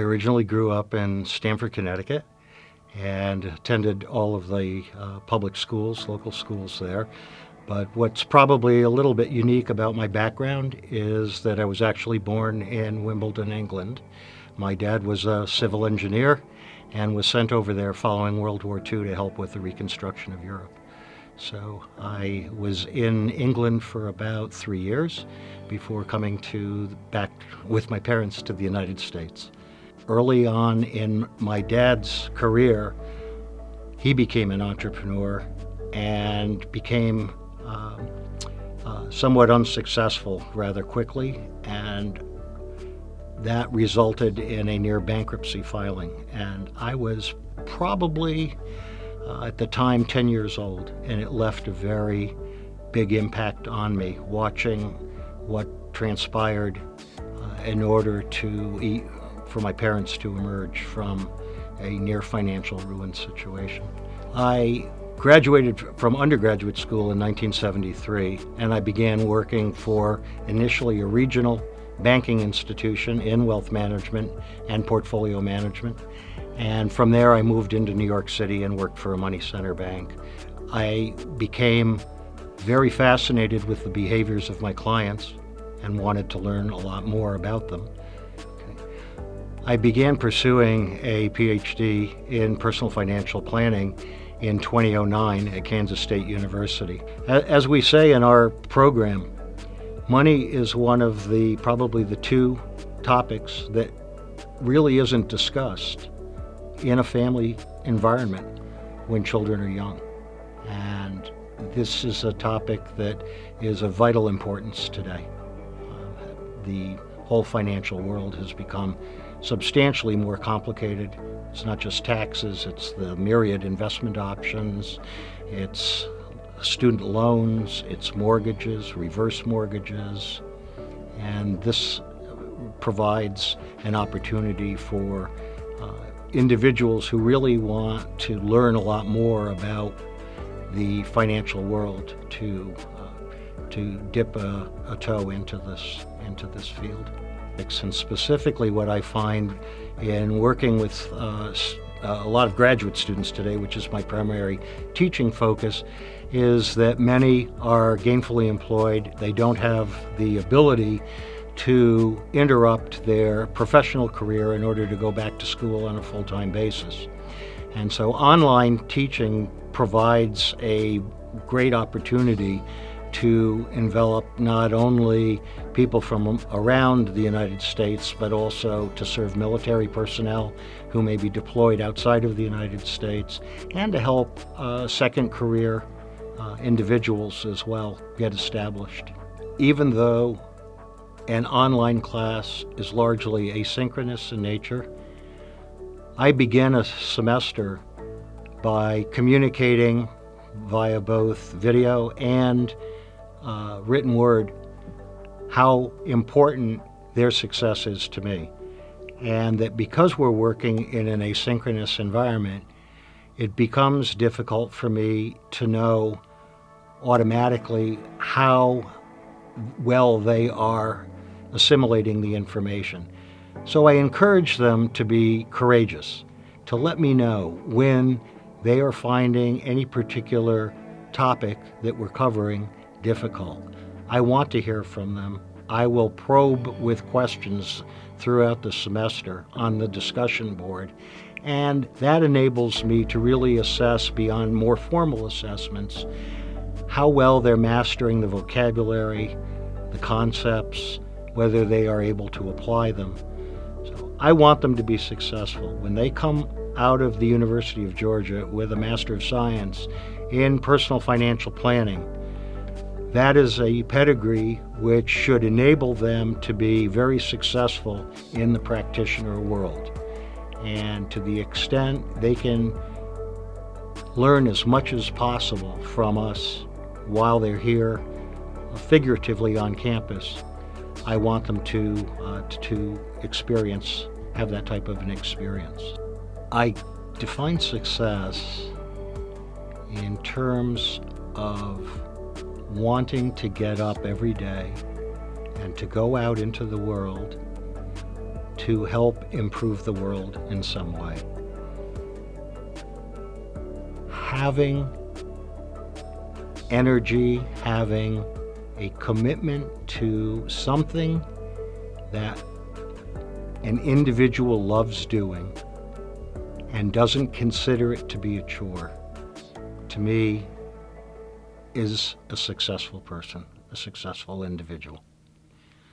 originally grew up in Stamford, Connecticut, and attended all of the public schools, local schools there. But what's probably a little bit unique about my background is that I was actually born in Wimbledon, England. My dad was a civil engineer and was sent over there following World War II to help with the reconstruction of Europe. So I was in England for about 3 years before coming back with my parents to the United States. Early on in my dad's career, he became an entrepreneur and became somewhat unsuccessful rather quickly, and that resulted in a near bankruptcy filing. And I was probably at the time 10 years old, and it left a very big impact on me watching what transpired in order for my parents to emerge from a near financial ruin situation. I graduated from undergraduate school in 1973, and I began working for initially a regional banking institution in wealth management and portfolio management. And from there, I moved into New York City and worked for a money center bank. I became very fascinated with the behaviors of my clients and wanted to learn a lot more about them. I began pursuing a PhD in personal financial planning in 2009 at Kansas State University. As we say in our program, money is one of probably the two topics that really isn't discussed in a family environment when children are young. And this is a topic that is of vital importance today. The whole financial world has become substantially more complicated. It's not just taxes, it's the myriad investment options, it's student loans, it's mortgages, reverse mortgages, and this provides an opportunity for individuals who really want to learn a lot more about the financial world to dip a toe into this field. And specifically what I find in working with a lot of graduate students today, which is my primary teaching focus, is that many are gainfully employed. They don't have the ability to interrupt their professional career in order to go back to school on a full-time basis. And so online teaching provides a great opportunity to envelop not only people from around the United States, but also to serve military personnel who may be deployed outside of the United States, and to help second career individuals as well get established. Even though an online class is largely asynchronous in nature, I begin a semester by communicating via both video and written word how important their success is to me. And that because we're working in an asynchronous environment, it becomes difficult for me to know automatically how well they are assimilating the information. So I encourage them to be courageous, to let me know when they are finding any particular topic that we're covering difficult. I want to hear from them. I will probe with questions throughout the semester on the discussion board, and that enables me to really assess beyond more formal assessments how well they're mastering the vocabulary, the concepts, whether they are able to apply them. So I want them to be successful. When they come out of the University of Georgia with a Master of Science in personal financial planning, that is a pedigree which should enable them to be very successful in the practitioner world. And to the extent they can learn as much as possible from us while they're here, figuratively on campus, I want them to have that type of an experience. I define success in terms of wanting to get up every day and to go out into the world to help improve the world in some way. Having energy, having a commitment to something that an individual loves doing and doesn't consider it to be a chore, to me, is a successful person, a successful individual.